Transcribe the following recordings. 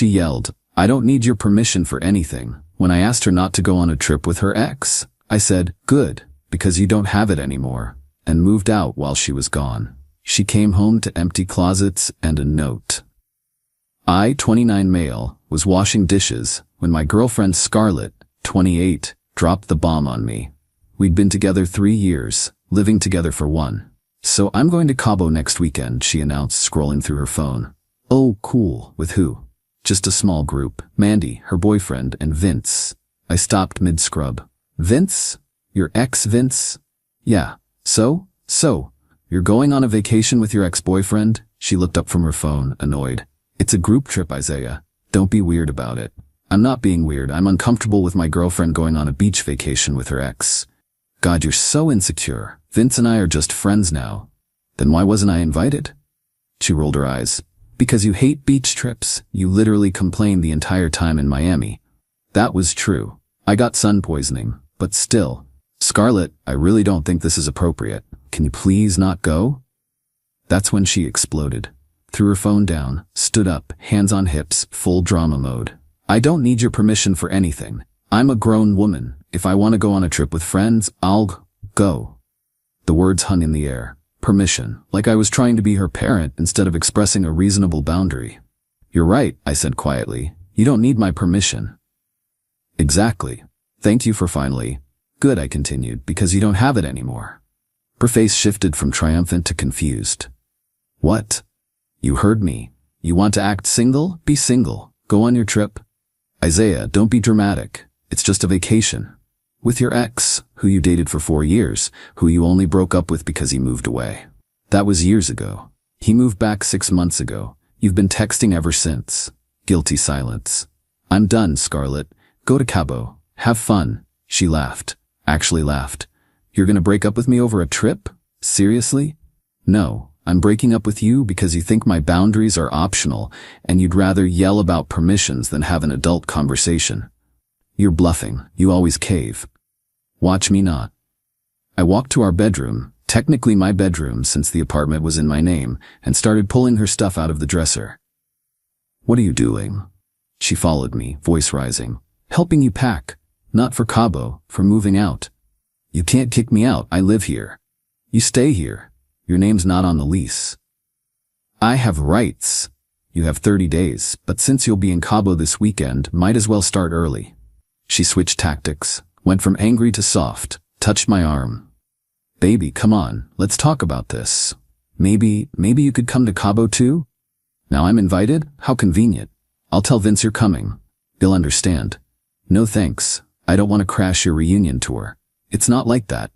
She yelled, "I don't need your permission for anything." When I asked her not to go on a trip with her ex, I said, "Good, because you don't have it anymore," and moved out while she was gone. She came home to empty closets and a note. I, 29 male, was washing dishes when my girlfriend Scarlett, 28, dropped the bomb on me. We'd been together 3 years, living together for 1. "So I'm going to Cabo next weekend," she announced, scrolling through her phone. "Oh, cool. With who?" "Just a small group. Mandy, her boyfriend, and Vince." I stopped mid-scrub. "Vince? Your ex Vince?" "Yeah. So, you're going on a vacation with your ex-boyfriend?" She looked up from her phone, annoyed. "It's a group trip, Isaiah. Don't be weird about it." "I'm not being weird. I'm uncomfortable with my girlfriend going on a beach vacation with her ex." "God, you're so insecure. Vince and I are just friends now." "Then why wasn't I invited?" She rolled her eyes. "Because you hate beach trips. You literally complained the entire time in Miami." "That was true. I got sun poisoning, but still." "Scarlett, I really don't think this is appropriate. Can you please not go?" That's when she exploded. Threw her phone down, stood up, hands on hips, full drama mode. "I don't need your permission for anything. I'm a grown woman. If I want to go on a trip with friends, I'll go." The words hung in the air. Permission, like I was trying to be her parent instead of expressing a reasonable boundary. "You're right," I said quietly. "You don't need my permission." "Exactly. Thank you for finally." "Good," I continued, "because you don't have it anymore." Her face shifted from triumphant to confused. "What? You heard me. You want to act single? Be single. Go on your trip." "Isaiah, don't be dramatic. It's just a vacation. With your ex, who you dated for 4 years, who you only broke up with because he moved away. That was years ago. He moved back 6 months ago. You've been texting ever since." Guilty silence. "I'm done, Scarlett. Go to Cabo. Have fun." She laughed. Actually laughed. "You're gonna break up with me over a trip? Seriously?" "No. I'm breaking up with you because you think my boundaries are optional and you'd rather yell about permissions than have an adult conversation. You're bluffing. You always cave. Watch me not." I walked to our bedroom, technically my bedroom since the apartment was in my name, and started pulling her stuff out of the dresser. "What are you doing?" She followed me, voice rising. "Helping you pack. Not for Cabo, for moving out." "You can't kick me out. I live here." "You stay here. Your name's not on the lease." "I have rights." "You have 30 days, but since you'll be in Cabo this weekend, might as well start early." She switched tactics, went from angry to soft, touched my arm. "Baby, come on, let's talk about this. Maybe you could come to Cabo too?" "Now I'm invited? How convenient. I'll tell Vince you're coming. He'll understand." "No thanks. I don't want to crash your reunion tour." "It's not like that."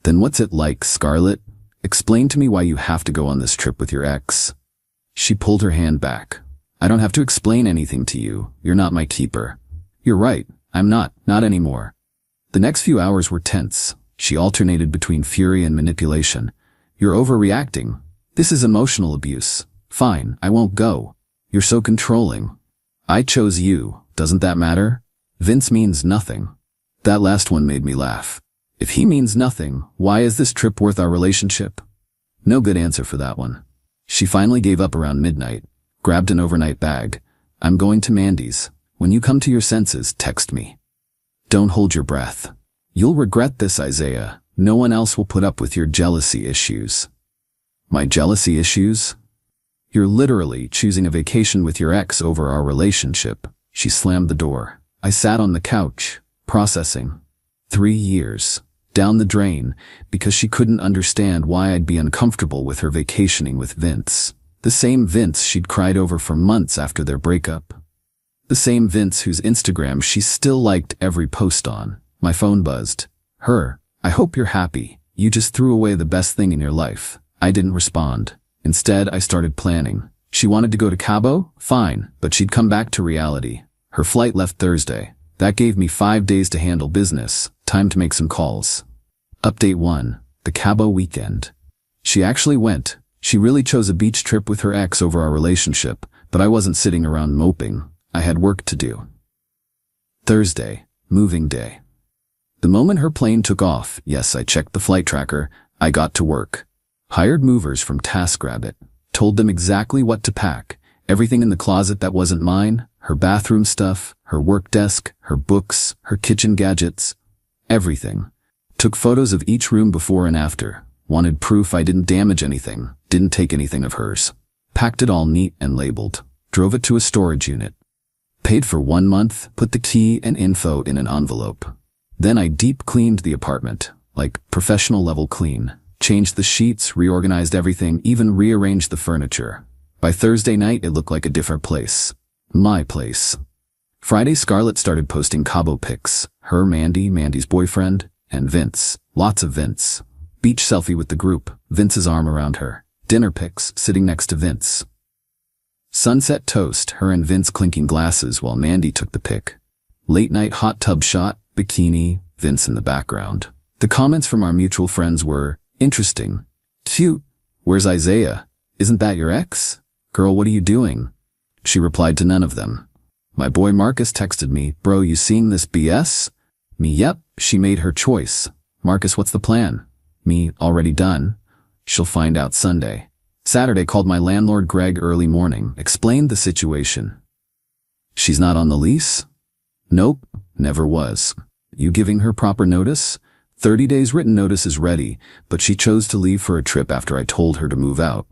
"Then what's it like, Scarlett? Explain to me why you have to go on this trip with your ex." She pulled her hand back. "I don't have to explain anything to you. You're not my keeper." "You're right. I'm not anymore." The next few hours were tense. She alternated between fury and manipulation. "You're overreacting. This is emotional abuse." "Fine, I won't go." "You're so controlling." "I chose you. Doesn't that matter?" "Vince means nothing." That last one made me laugh. If he means nothing, why is this trip worth our relationship? No good answer for that one. She finally gave up around midnight, grabbed an overnight bag. "I'm going to Mandy's. When you come to your senses, text me." Don't hold your breath. You'll regret this, Isaiah. No one else will put up with your jealousy issues. My jealousy issues? You're literally choosing a vacation with your ex over our relationship. She slammed the door. I sat on the couch, processing. 3 years. Down the drain, because she couldn't understand why I'd be uncomfortable with her vacationing with Vince. The same Vince she'd cried over for months after their breakup. The same Vince whose Instagram she still liked every post on. My phone buzzed. Her. "I hope you're happy. You just threw away the best thing in your life." I didn't respond. Instead, I started planning. She wanted to go to Cabo? Fine, but she'd come back to reality. Her flight left Thursday. That gave me 5 days to handle business. Time to make some calls. Update 1. The Cabo weekend. She actually went. She really chose a beach trip with her ex over our relationship, but I wasn't sitting around moping. I had work to do. Thursday. Moving day. The moment her plane took off, yes, I checked the flight tracker, I got to work. Hired movers from TaskRabbit, told them exactly what to pack, Everything in the closet that wasn't mine, her bathroom stuff, her work desk, her books, her kitchen gadgets, everything. Took photos of each room before and after. Wanted proof I didn't damage anything, didn't take anything of hers. Packed it all neat and labeled. Drove it to a storage unit. Paid for 1 month, put the key and info in an envelope. Then I deep cleaned the apartment, like professional level clean. Changed the sheets, reorganized everything, even rearranged the furniture. By Thursday night, it looked like a different place. My place. Friday, Scarlett started posting Cabo pics. Her, Mandy, Mandy's boyfriend, and Vince. Lots of Vince. Beach selfie with the group, Vince's arm around her. Dinner pics, sitting next to Vince. Sunset toast, her and Vince clinking glasses while Mandy took the pic. Late night hot tub shot, bikini, Vince in the background. The comments from our mutual friends were, interesting. Cute. Where's Isaiah? Isn't that your ex? Girl, what are you doing? She replied to none of them. My boy Marcus texted me, bro, you seeing this BS? Me, yep, she made her choice. Marcus, what's the plan? Me, already done. She'll find out Sunday. Saturday, called my landlord Greg early morning, explained the situation. She's not on the lease? Nope, never was. You giving her proper notice? 30 days written notice is ready, but she chose to leave for a trip after I told her to move out.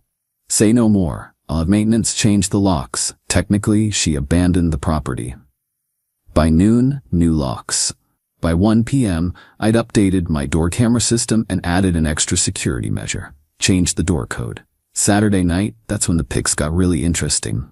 Say no more. I'll have maintenance change the locks. Technically, she abandoned the property. By noon, new locks. By 1 p.m., I'd updated my door camera system and added an extra security measure. Changed the door code. Saturday night, that's when the pics got really interesting.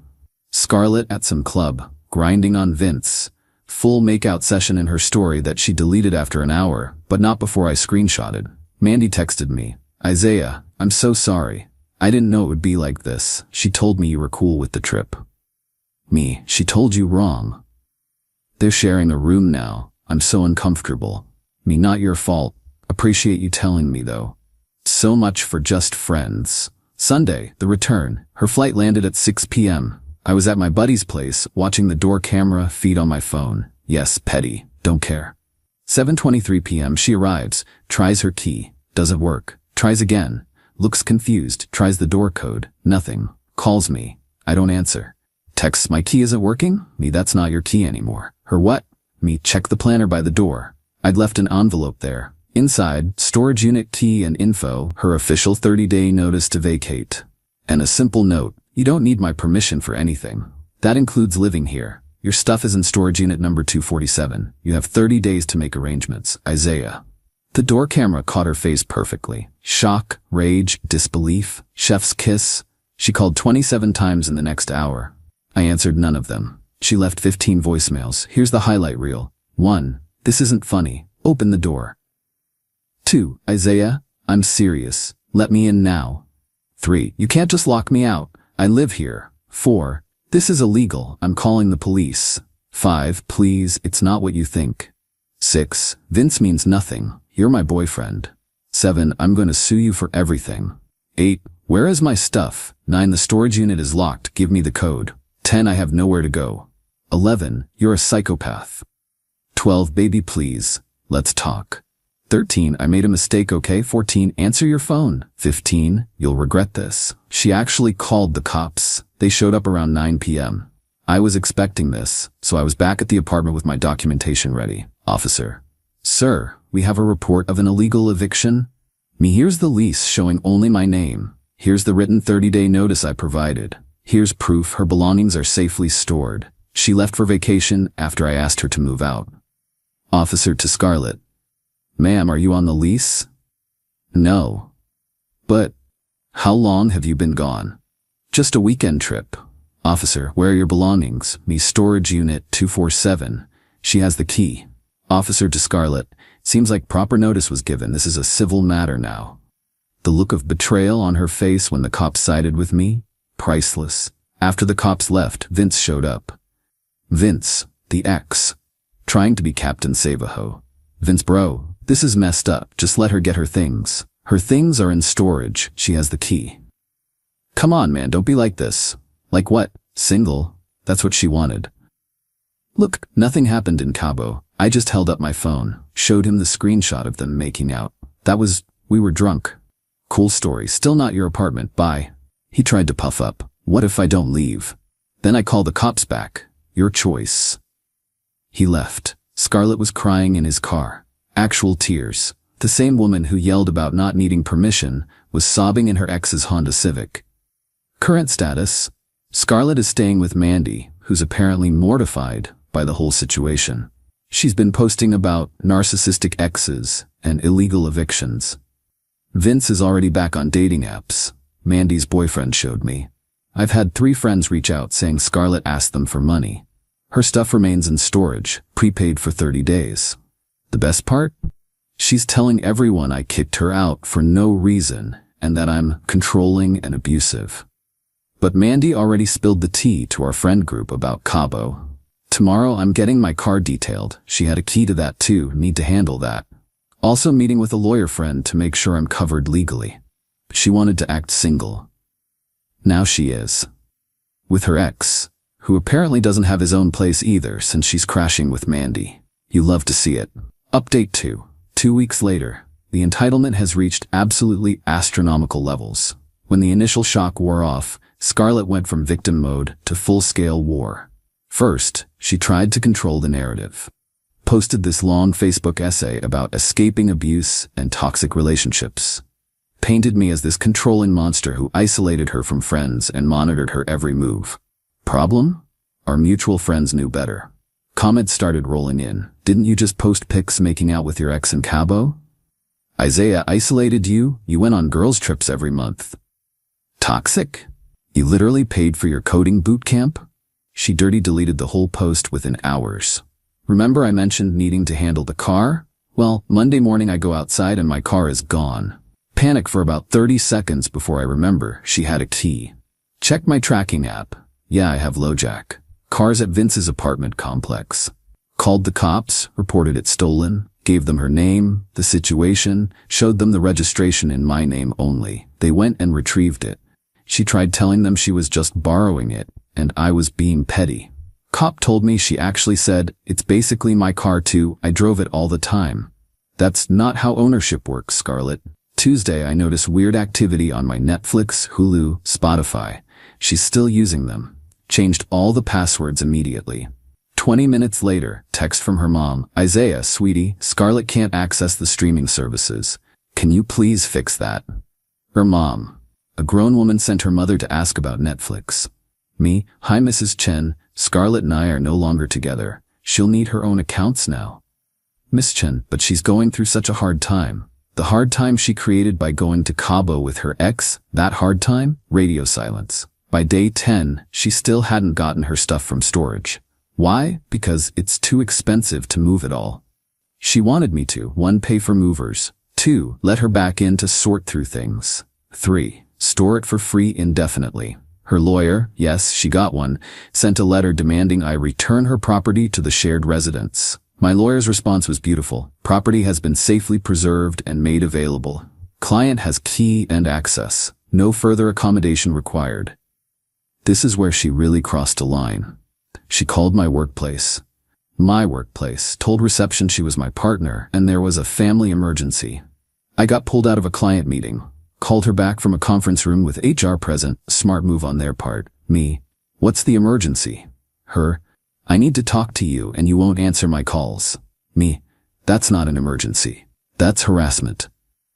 Scarlett at some club, grinding on Vince. Full makeout session in her story that she deleted after an hour, but not before I screenshotted. Mandy texted me, Isaiah, I'm so sorry. I didn't know it would be like this. She told me you were cool with the trip. Me, she told you wrong. They're sharing a room now. I'm so uncomfortable. Me, not your fault. Appreciate you telling me though. So much for just friends. Sunday, the return. Her flight landed at 6 p.m. I was at my buddy's place, watching the door camera feed on my phone. Yes, petty. Don't care. 7:23 p.m. she arrives, tries her key. Doesn't work. Tries again. Looks confused, tries the door code. Nothing. Calls me. I don't answer. Texts, my key isn't working? Me, that's not your key anymore. Her what? Me, check the planner by the door. I'd left an envelope there. Inside, storage unit key and info, her official 30-day notice to vacate. And a simple note, you don't need my permission for anything. That includes living here. Your stuff is in storage unit number 247. You have 30 days to make arrangements. Isaiah. The door camera caught her face perfectly. Shock, rage, disbelief, chef's kiss. She called 27 times in the next hour. I answered none of them. She left 15 voicemails. Here's the highlight reel. 1. This isn't funny. Open the door. 2. Isaiah, I'm serious. Let me in now. 3. You can't just lock me out. I live here. 4. This is illegal. I'm calling the police. 5. Please, it's not what you think. 6. Vince means nothing. You're my boyfriend. 7. I'm going to sue you for everything. 8. Where is my stuff? 9. The storage unit is locked. Give me the code. 10. I have nowhere to go. 11. You're a psychopath. 12. Baby, please. Let's talk. 13. I made a mistake, okay? 14. Answer your phone. 15. You'll regret this. She actually called the cops. They showed up around 9 p.m. I was expecting this, so I was back at the apartment with my documentation ready. Officer. Sir, we have a report of an illegal eviction. Me, here's the lease showing only my name. Here's the written 30-day notice I provided. Here's proof her belongings are safely stored. She left for vacation after I asked her to move out. Officer to Scarlett. Ma'am, are you on the lease? No. But how long have you been gone? Just a weekend trip. Officer, where are your belongings? Me, storage unit 247. She has the key. Officer to Scarlett. Seems like proper notice was given. This is a civil matter now. The look of betrayal on her face when the cops sided with me? Priceless. After the cops left, Vince showed up. Vince, the ex. Trying to be Captain Savaho. Vince, bro, this is messed up. Just let her get her things. Her things are in storage. She has the key. Come on, man, don't be like this. Like what? Single? That's what she wanted. Look, nothing happened in Cabo. I just held up my phone, showed him the screenshot of them making out. We were drunk. Cool story, still not your apartment, bye. He tried to puff up. What if I don't leave? Then I call the cops back. Your choice. He left. Scarlett was crying in his car. Actual tears. The same woman who yelled about not needing permission was sobbing in her ex's Honda Civic. Current status: Scarlett is staying with Mandy, who's apparently mortified by the whole situation. She's been posting about narcissistic exes and illegal evictions. Vince is already back on dating apps. Mandy's boyfriend showed me. I've had 3 friends reach out saying Scarlett asked them for money. Her stuff remains in storage, prepaid for 30 days. The best part? She's telling everyone I kicked her out for no reason and that I'm controlling and abusive. But Mandy already spilled the tea to our friend group about Cabo. Tomorrow I'm getting my car detailed. She had a key to that too, need to handle that. Also meeting with a lawyer friend to make sure I'm covered legally. She wanted to act single. Now she is. With her ex, who apparently doesn't have his own place either since she's crashing with Mandy. You love to see it. Update 2. 2 weeks later, the entitlement has reached absolutely astronomical levels. When the initial shock wore off, Scarlett went from victim mode to full-scale war. First, she tried to control the narrative. Posted this long Facebook essay about escaping abuse and toxic relationships. Painted me as this controlling monster who isolated her from friends and monitored her every move. Problem? Our mutual friends knew better. Comments started rolling in. Didn't you just post pics making out with your ex in Cabo? Isaiah isolated you? You went on girls' trips every month. Toxic? You literally paid for your coding boot camp? She dirty deleted the whole post within hours. Remember I mentioned needing to handle the car? Well, Monday morning I go outside and my car is gone. Panic for about 30 seconds before I remember she had a key. Check my tracking app. Yeah, I have LoJack. Car's at Vince's apartment complex. Called the cops, reported it stolen, gave them her name, the situation, showed them the registration in my name only. They went and retrieved it. She tried telling them she was just borrowing it, and I was being petty. Cop told me she actually said, "It's basically my car too, I drove it all the time." That's not how ownership works, Scarlett. Tuesday I notice weird activity on my Netflix, Hulu, Spotify. She's still using them. Changed all the passwords immediately. 20 minutes later, text from her mom, "Isaiah, sweetie, Scarlett can't access the streaming services. Can you please fix that?" Her mom. A grown woman sent her mother to ask about Netflix. Me, "Hi Mrs. Chen, Scarlett and I are no longer together. She'll need her own accounts now." Miss Chen, but she's going through such a hard time. The hard time she created by going to Cabo with her ex, that hard time? Radio silence. By day 10, she still hadn't gotten her stuff from storage. Why? Because it's too expensive to move it all. She wanted me to, 1. Pay for movers. 2. Let her back in to sort through things. 3. Store it for free indefinitely. Her lawyer, yes, she got one, sent a letter demanding I return her property to the shared residence. My lawyer's response was beautiful. Property has been safely preserved and made available. Client has key and access. No further accommodation required. This is where she really crossed a line. She called my workplace, told reception she was my partner and there was a family emergency. I got pulled out of a client meeting, called her back from a conference room with HR present, smart move on their part. Me, "What's the emergency?" Her, "I need to talk to you and you won't answer my calls." Me, "That's not an emergency. That's harassment."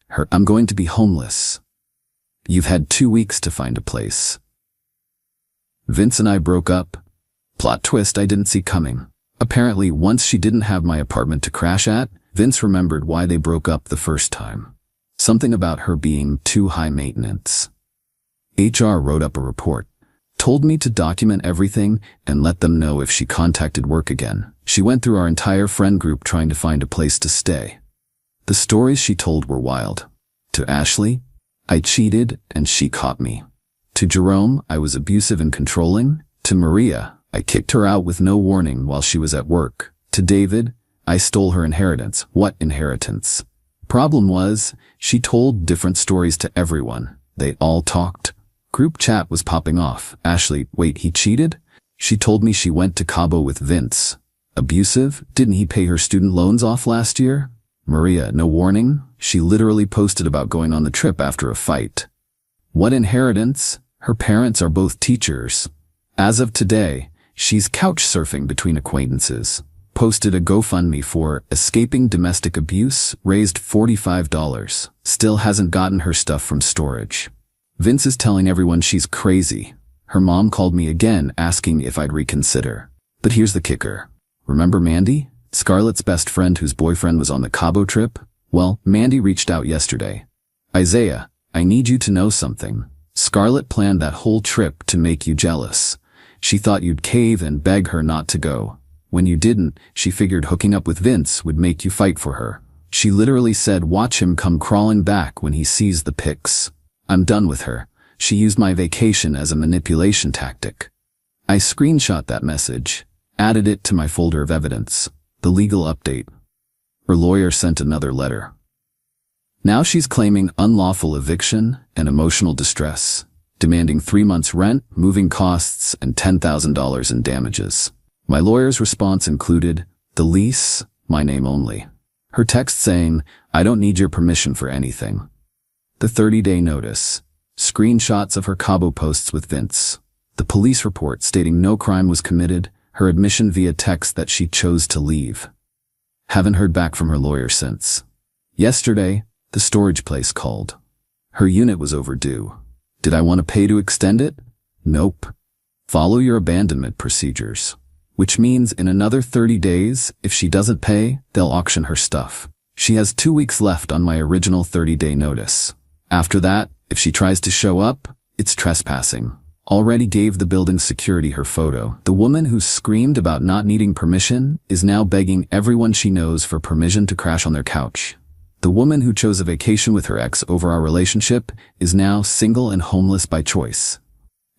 Her, "I'm going to be homeless." "You've had 2 weeks to find a place." Vince and I broke up. Plot twist I didn't see coming. Apparently, once she didn't have my apartment to crash at, Vince remembered why they broke up the first time. Something about her being too high maintenance. HR wrote up a report. Told me to document everything and let them know if she contacted work again. She went through our entire friend group trying to find a place to stay. The stories she told were wild. To Ashley, I cheated and she caught me. To Jerome, I was abusive and controlling. To Maria, I kicked her out with no warning while she was at work. To David, I stole her inheritance. What inheritance? Problem was, she told different stories to everyone. They all talked. Group chat was popping off. Ashley, wait, he cheated? She told me she went to Cabo with Vince. Abusive? Didn't he pay her student loans off last year? Maria, no warning? She literally posted about going on the trip after a fight. What inheritance? Her parents are both teachers. As of today, she's couch surfing between acquaintances. Posted a GoFundMe for escaping domestic abuse, raised $45. Still hasn't gotten her stuff from storage. Vince is telling everyone she's crazy. Her mom called me again asking if I'd reconsider. But here's the kicker. Remember Mandy? Scarlett's best friend whose boyfriend was on the Cabo trip? Well, Mandy reached out yesterday. Isaiah, I need you to know something. Scarlett planned that whole trip to make you jealous. She thought you'd cave and beg her not to go. When you didn't, she figured hooking up with Vince would make you fight for her. She literally said watch him come crawling back when he sees the pics. I'm done with her. She used my vacation as a manipulation tactic. I screenshot that message, added it to my folder of evidence. The legal update. Her lawyer sent another letter. Now she's claiming unlawful eviction and emotional distress, demanding 3 months' rent, moving costs, and $10,000 in damages. My lawyer's response included, the lease, my name only. Her text saying, I don't need your permission for anything. The 30-day notice. Screenshots of her Cabo posts with Vince. The police report stating no crime was committed, her admission via text that she chose to leave. Haven't heard back from her lawyer since. Yesterday, the storage place called. Her unit was overdue. Did I want to pay to extend it? Nope. Follow your abandonment procedures. Which means in another 30 days, if she doesn't pay, they'll auction her stuff. She has 2 weeks left on my original 30-day notice. After that, if she tries to show up, it's trespassing. Already gave the building security her photo. The woman who screamed about not needing permission is now begging everyone she knows for permission to crash on their couch. The woman who chose a vacation with her ex over our relationship is now single and homeless by choice.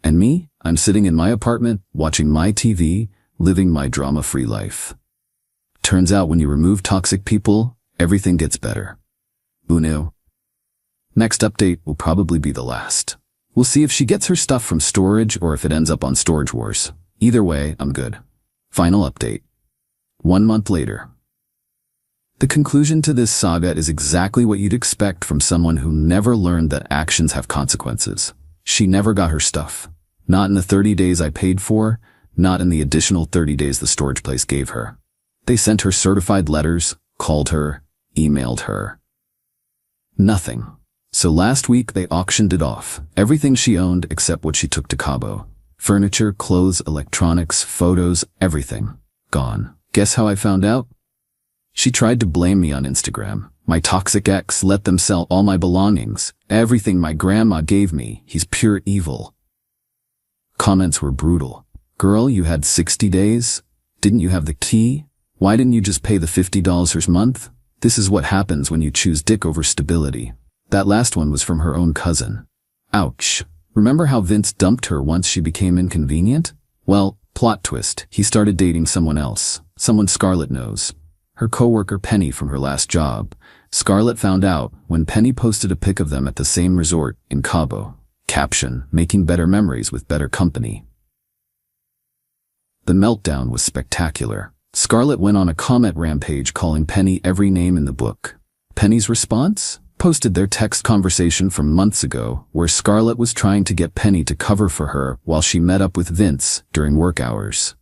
And me, I'm sitting in my apartment, watching my TV, living my drama-free life. Turns out when you remove toxic people, everything gets better. Who knew? Next update will probably be the last. We'll see if she gets her stuff from storage or if it ends up on Storage Wars. Either way, I'm good. Final update. 1 month later. The conclusion to this saga is exactly what you'd expect from someone who never learned that actions have consequences. She never got her stuff. Not in the 30 days I paid for, not in the additional 30 days the storage place gave her. They sent her certified letters, called her, emailed her. Nothing. So last week they auctioned it off. Everything she owned except what she took to Cabo. Furniture, clothes, electronics, photos, everything. Gone. Guess how I found out? She tried to blame me on Instagram. My toxic ex let them sell all my belongings. Everything my grandma gave me. He's pure evil. Comments were brutal. Girl, you had 60 days? Didn't you have the key? Why didn't you just pay the $50 a month? This is what happens when you choose dick over stability. That last one was from her own cousin. Ouch. Remember how Vince dumped her once she became inconvenient? Well, plot twist, he started dating someone else. Someone Scarlett knows. Her coworker Penny from her last job. Scarlett found out when Penny posted a pic of them at the same resort in Cabo. Caption, making better memories with better company. The meltdown was spectacular. Scarlett went on a comment rampage calling Penny every name in the book. Penny's response? Posted their text conversation from months ago where Scarlett was trying to get Penny to cover for her while she met up with Vince during work hours.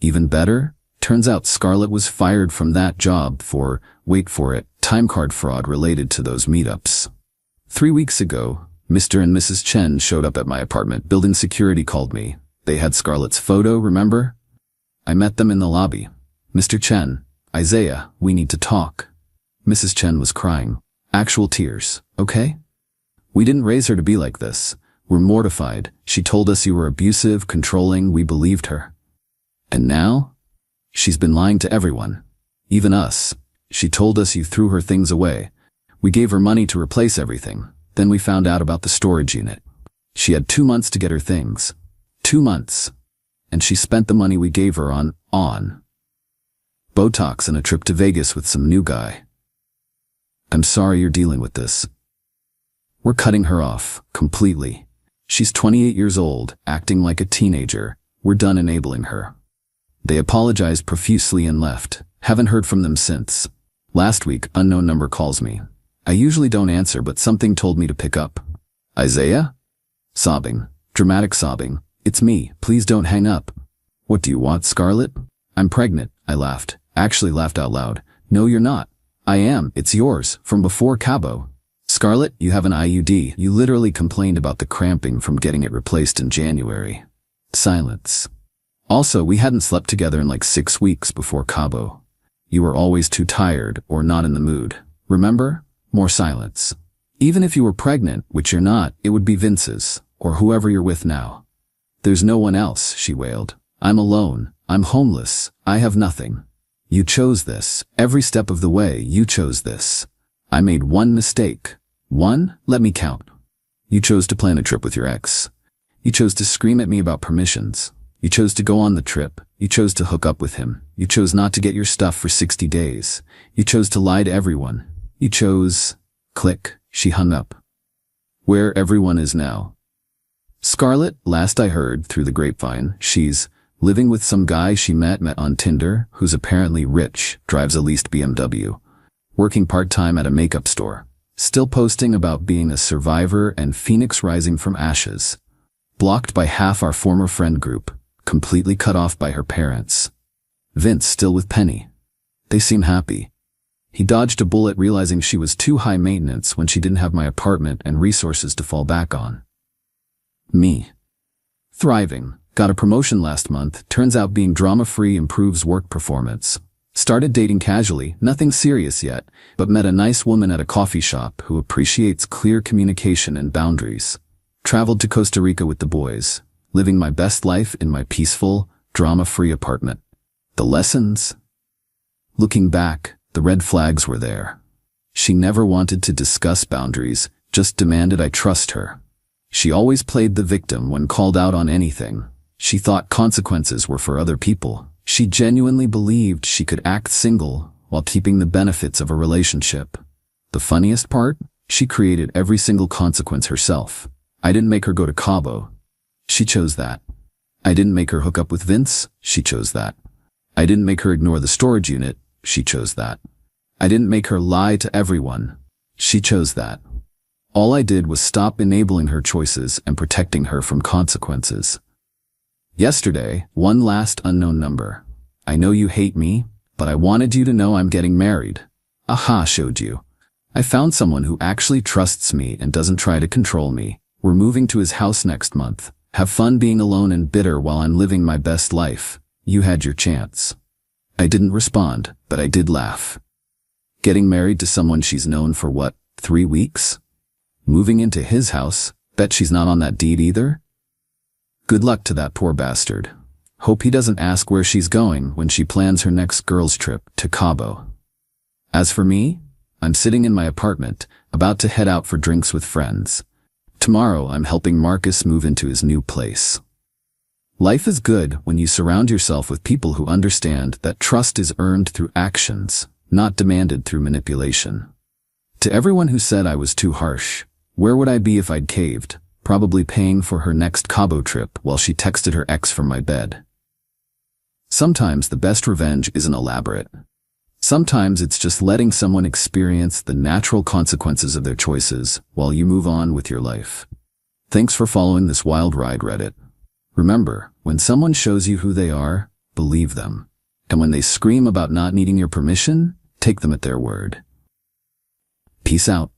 Even better? Turns out Scarlett was fired from that job for, wait for it, time card fraud related to those meetups. 3 weeks ago, Mr. and Mrs. Chen showed up at my apartment. Building security called me. They had Scarlett's photo, remember? I met them in the lobby. Mr. Chen, Isaiah, we need to talk. Mrs. Chen was crying. Actual tears, okay? We didn't raise her to be like this. We're mortified. She told us you were abusive, controlling, we believed her. And now? She's been lying to everyone. Even us. She told us you threw her things away. We gave her money to replace everything. Then we found out about the storage unit. She had 2 months to get her things. 2 months. And she spent the money we gave her on Botox and a trip to Vegas with some new guy. I'm sorry you're dealing with this. We're cutting her off, completely. She's 28 years old, acting like a teenager. We're done enabling her. They apologized profusely and left. Haven't heard from them since. Last week, unknown number calls me. I usually don't answer, but something told me to pick up. Isaiah? Sobbing. Dramatic sobbing. It's me, please don't hang up. What do you want, Scarlett? I'm pregnant, I laughed. Actually laughed out loud. No, you're not. I am, it's yours, from before Cabo. Scarlett, you have an IUD. You literally complained about the cramping from getting it replaced in January. Silence. Also, we hadn't slept together in like 6 weeks before Cabo. You were always too tired or not in the mood. Remember? More silence. Even if you were pregnant, which you're not, it would be Vince's, or whoever you're with now. There's no one else, she wailed. I'm alone. I'm homeless. I have nothing. You chose this. Every step of the way, you chose this. I made one mistake. One? Let me count. You chose to plan a trip with your ex. You chose to scream at me about permissions. You chose to go on the trip. You chose to hook up with him. You chose not to get your stuff for 60 days. You chose to lie to everyone. You chose... Click, she hung up. Where everyone is now. Scarlett, last I heard through the grapevine, she's living with some guy she met on Tinder, who's apparently rich, drives a leased BMW, working part-time at a makeup store, still posting about being a survivor and phoenix rising from ashes, blocked by half our former friend group, completely cut off by her parents. Vince still with Penny. They seem happy. He dodged a bullet realizing she was too high maintenance when she didn't have my apartment and resources to fall back on. Me. Thriving. Got a promotion last month, turns out being drama-free improves work performance. Started dating casually, nothing serious yet, but met a nice woman at a coffee shop who appreciates clear communication and boundaries. Traveled to Costa Rica with the boys, living my best life in my peaceful, drama-free apartment. The lessons? Looking back, the red flags were there. She never wanted to discuss boundaries, just demanded I trust her. She always played the victim when called out on anything. She thought consequences were for other people. She genuinely believed she could act single while keeping the benefits of a relationship. The funniest part? She created every single consequence herself. I didn't make her go to Cabo. She chose that. I didn't make her hook up with Vince. She chose that. I didn't make her ignore the storage unit. She chose that. I didn't make her lie to everyone. She chose that. All I did was stop enabling her choices and protecting her from consequences. Yesterday, one last unknown number. I know you hate me, but I wanted you to know I'm getting married. Aha, showed you. I found someone who actually trusts me and doesn't try to control me. We're moving to his house next month. Have fun being alone and bitter while I'm living my best life. You had your chance. I didn't respond, but I did laugh. Getting married to someone she's known for what, 3 weeks? Moving into his house? Bet she's not on that deed either? Good luck to that poor bastard. Hope he doesn't ask where she's going when she plans her next girls' trip to Cabo. As for me, I'm sitting in my apartment, about to head out for drinks with friends. Tomorrow I'm helping Marcus move into his new place. Life is good when you surround yourself with people who understand that trust is earned through actions, not demanded through manipulation. To everyone who said I was too harsh, where would I be if I'd caved? Probably paying for her next Cabo trip while she texted her ex from my bed. Sometimes the best revenge isn't elaborate. Sometimes it's just letting someone experience the natural consequences of their choices while you move on with your life. Thanks for following this wild ride, Reddit. Remember, when someone shows you who they are, believe them. And when they scream about not needing your permission, take them at their word. Peace out.